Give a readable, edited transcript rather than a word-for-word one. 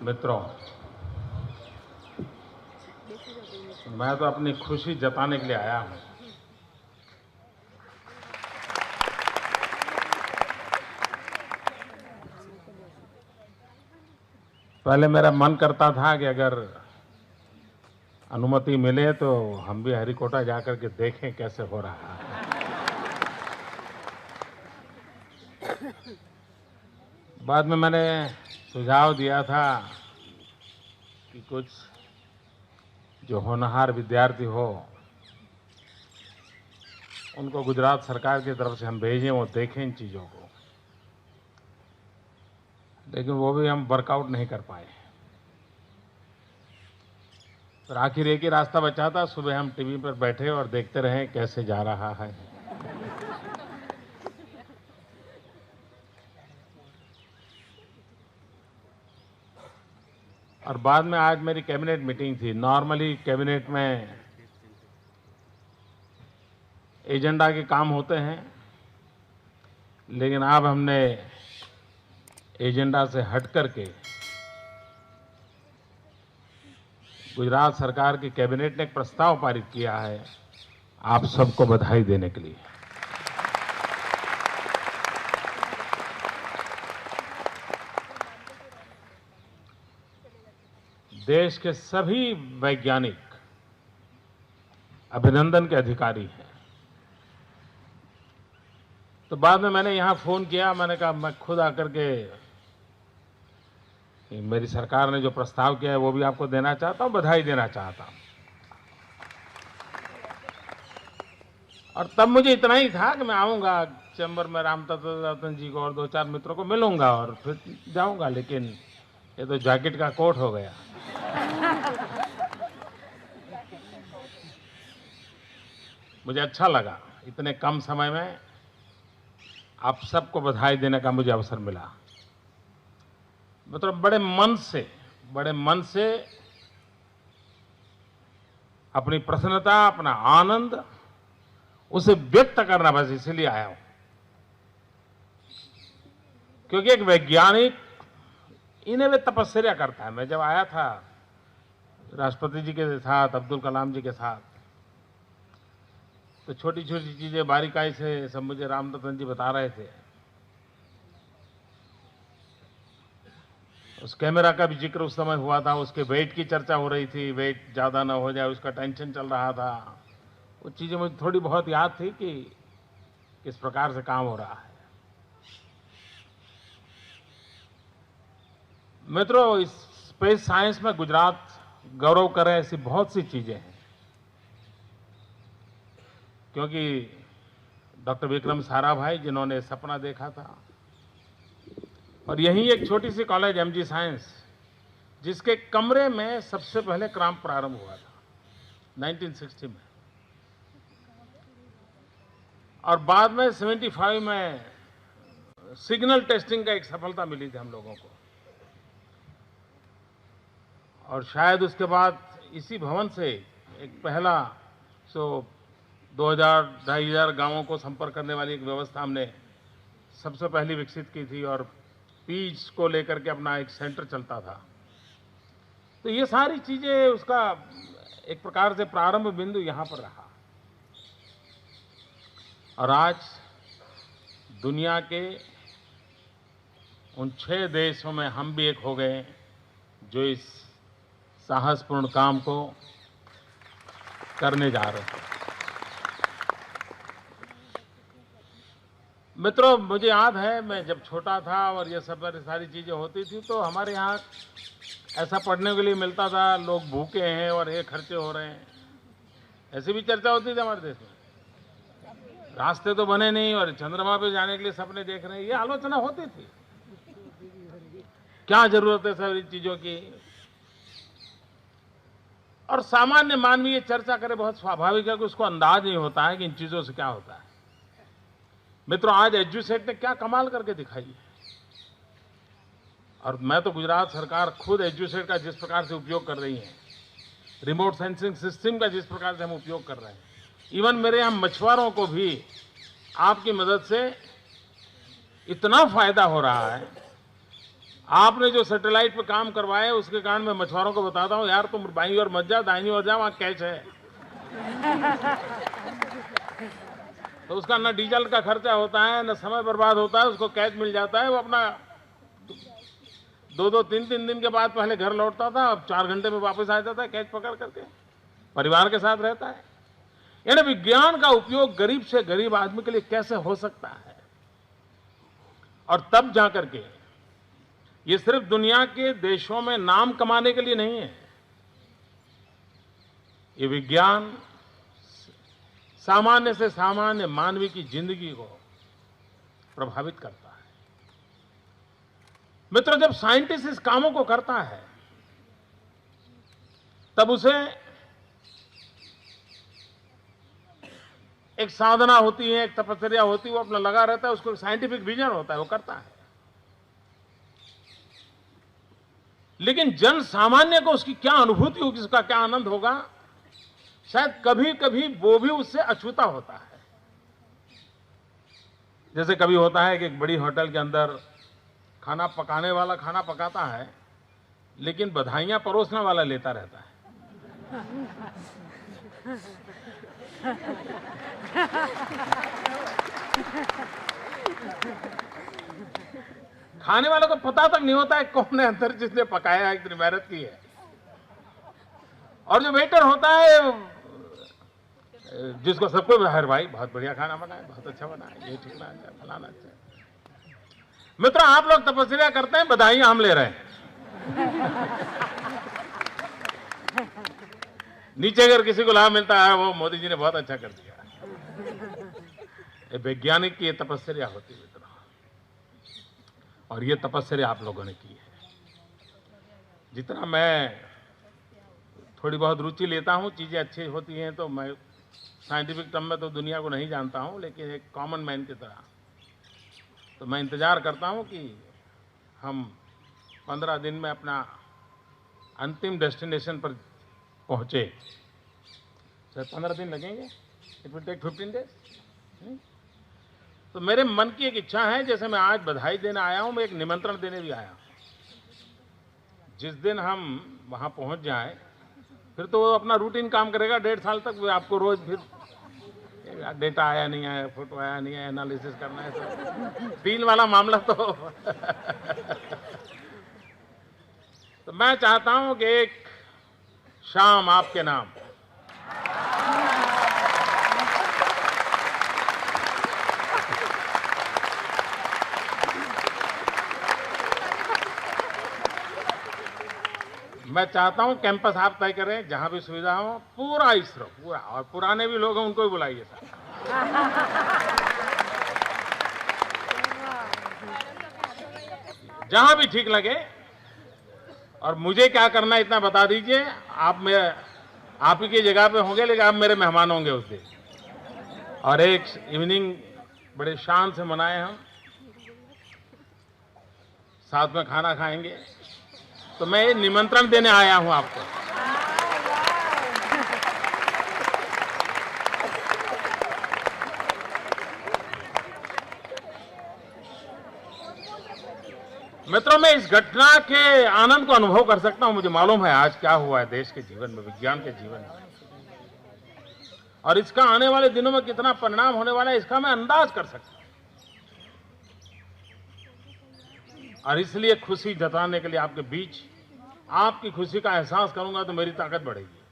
मित्रों, मैं तो अपनी खुशी जताने के लिए आया हूं। पहले मेरा मन करता था कि अगर अनुमति मिले तो हम भी हरिकोटा जाकर के देखें कैसे हो रहा है। बाद में मैंने सुझाव दिया था कि कुछ जो होनहार विद्यार्थी हो उनको गुजरात सरकार की तरफ से हम भेजें, वो देखें इन चीज़ों को, लेकिन वो भी हम वर्कआउट नहीं कर पाए। फिर आखिर एक ही रास्ता बचा था, सुबह हम टीवी पर बैठे और देखते रहे कैसे जा रहा है। और बाद में आज मेरी कैबिनेट मीटिंग थी। नॉर्मली कैबिनेट में एजेंडा के काम होते हैं, लेकिन अब हमने एजेंडा से हट करके गुजरात सरकार की कैबिनेट ने एक प्रस्ताव पारित किया है आप सबको बधाई देने के लिए। देश के सभी वैज्ञानिक अभिनंदन के अधिकारी हैं। तो बाद में मैंने यहां फोन किया, मैंने कहा मैं खुद आकर के मेरी सरकार ने जो प्रस्ताव किया है वो भी आपको देना चाहता हूं, बधाई देना चाहता हूं। और तब मुझे इतना ही था कि मैं आऊंगा चैम्बर में, रामतत्व जी को और दो चार मित्रों को मिलूंगा और फिर जाऊंगा, लेकिन ये तो जैकेट का कोट हो गया। मुझे अच्छा लगा इतने कम समय में आप सबको बधाई देने का मुझे अवसर मिला। मतलब बड़े मन से अपनी प्रसन्नता, अपना आनंद उसे व्यक्त करना, बस इसलिए आया हूं। क्योंकि एक वैज्ञानिक इन्हें वे तपस्या करता है। मैं जब आया था राष्ट्रपति जी के साथ, अब्दुल कलाम जी के साथ, तो छोटी छोटी चीजें बारीकाई से सब मुझे रामतत्व जी बता रहे थे। उस कैमरा का भी जिक्र उस समय हुआ था, उसके वेट की चर्चा हो रही थी, वेट ज्यादा ना हो जाए उसका टेंशन चल रहा था। वो चीजें मुझे थोड़ी बहुत याद थी कि किस प्रकार से काम हो रहा है। मित्रों, इस स्पेस साइंस में गुजरात गौरव करे ऐसी बहुत सी चीजें हैं। क्योंकि डॉक्टर विक्रम साराभाई जिन्होंने सपना देखा था, और यही एक छोटी सी कॉलेज एमजी साइंस, जिसके कमरे में सबसे पहले काम प्रारंभ हुआ था 1960 में, और बाद में 75 में सिग्नल टेस्टिंग का एक सफलता मिली थी हम लोगों को। और शायद उसके बाद इसी भवन से एक पहला 2000-2500 गांवों को संपर्क करने वाली एक व्यवस्था हमने सबसे पहली विकसित की थी, और पीच को लेकर के अपना एक सेंटर चलता था। तो ये सारी चीजें उसका एक प्रकार से प्रारंभ बिंदु यहां पर रहा। और आज दुनिया के उन 6 देशों में हम भी एक हो गए जो इस साहसपूर्ण काम को करने जा रहे हैं। मित्रों, मुझे याद है मैं जब छोटा था और ये सब सारी चीजें होती थी, तो हमारे यहाँ ऐसा पढ़ने के लिए मिलता था, लोग भूखे हैं और ये खर्चे हो रहे हैं, ऐसी भी चर्चा होती थी हमारे देश में। रास्ते तो बने नहीं और चंद्रमा पे जाने के लिए सपने देख रहे हैं, ये आलोचना होती थी। क्या जरूरत है सारी चीजों की? और सामान्य मानवीय चर्चा करे, बहुत स्वाभाविक है कि उसको अंदाज नहीं होता है कि इन चीजों से क्या होता है। मित्रों, आज एजुसेट ने क्या कमाल करके दिखाई है। और मैं तो गुजरात सरकार खुद एजुसेट का जिस प्रकार से उपयोग कर रही है, रिमोट सेंसिंग सिस्टम का जिस प्रकार से हम उपयोग कर रहे हैं, इवन मेरे यहां मछुआरों को भी आपकी मदद से इतना फायदा हो रहा है। आपने जो सैटेलाइट पे काम करवाए उसके कारण मैं मछुआरों को बताता हूँ, यार तुम बाईं ओर मत जा, दाहिनी ओर जा, वहां कैच है। तो उसका न डीजल का खर्चा होता है, न समय बर्बाद होता है, उसको कैच मिल जाता है। वो अपना 2-2, 3-3 दिन के बाद पहले घर लौटता था, अब 4 घंटे में वापस आ जाता है कैच पकड़ करके, परिवार के साथ रहता है। यानी विज्ञान का उपयोग गरीब से गरीब आदमी के लिए कैसे हो सकता है, और तब जाकर के ये सिर्फ दुनिया के देशों में नाम कमाने के लिए नहीं है। ये विज्ञान सामान्य से सामान्य मानवी की जिंदगी को प्रभावित करता है। मित्रों, जब साइंटिस्ट इस कामों को करता है तब उसे एक साधना होती है, एक तपस्या होती है, वो अपना लगा रहता है, उसको एक साइंटिफिक विजन होता है, वो करता है। लेकिन जन सामान्य को उसकी क्या अनुभूति होगी, उसका क्या आनंद होगा, शायद कभी कभी वो भी उससे अछूता होता है। जैसे कभी होता है कि एक बड़ी होटल के अंदर खाना पकाने वाला खाना पकाता है, लेकिन बधाइयां परोसने वाला लेता रहता है। खाने वालों को पता तक नहीं होता है कौन है अंदर जिसने पकाया है, इतनी मेहनत की है। और जो वेटर होता है, जिसको सबको बाहर, भाई बहुत बढ़िया खाना बना है, बहुत अच्छा बना है, ये ठीक ना, अच्छा फलाना अच्छा। मित्रों, आप लोग तपस्या करते हैं, बधाइयां हम ले रहे हैं। नीचे अगर किसी को लाभ मिलता है, वो मोदी जी ने बहुत अच्छा कर दिया। वैज्ञानिक की ये तपस्या होती है मित्रों, और ये तपस्या आप लोगों ने की है। जितना मैं थोड़ी बहुत रुचि लेता हूं, चीजें अच्छी होती हैं, तो मैं साइंटिफिक टर्म में तो दुनिया को नहीं जानता हूं, लेकिन एक कॉमन मैन की तरह तो मैं इंतजार करता हूं कि हम 15 दिन में अपना अंतिम डेस्टिनेशन पर पहुंचे। सर 15 दिन लगेंगे, इट विल टेक 15 डेज। तो मेरे मन की एक इच्छा है, जैसे मैं आज बधाई देने आया हूं, मैं एक निमंत्रण देने भी आया हूं। जिस दिन हम वहां पहुंच जाएं, फिर तो वो अपना रूटीन काम करेगा 1.5 साल तक। वो आपको रोज फिर डेटा आया नहीं आया, फोटो आया नहीं आया, एनालिसिस करना है, सब डील वाला मामला तो मैं चाहता हूं कि एक शाम आपके नाम मैं चाहता हूं कैंपस आप तय करें, जहां भी सुविधा हो, पूरा इसरो पूरा, और पुराने भी लोग हैं उनको भी बुलाइए सर। जहां भी ठीक लगे। और मुझे क्या करना है इतना बता दीजिए। आप ही की जगह पे होंगे, लेकिन आप मेरे मेहमान होंगे उस दिन। और एक इवनिंग बड़े शान से मनाए, हम साथ में खाना खाएंगे। तो मैं निमंत्रण देने आया हूं आपको। मित्रों, मैं इस घटना के आनंद को अनुभव कर सकता हूं। मुझे मालूम है आज क्या हुआ है देश के जीवन में, विज्ञान के जीवन में, और इसका आने वाले दिनों में कितना परिणाम होने वाला है, इसका मैं अंदाज कर सकता हूं। और इसलिए खुशी जताने के लिए आपके बीच आपकी खुशी का एहसास करूंगा तो मेरी ताकत बढ़ेगी।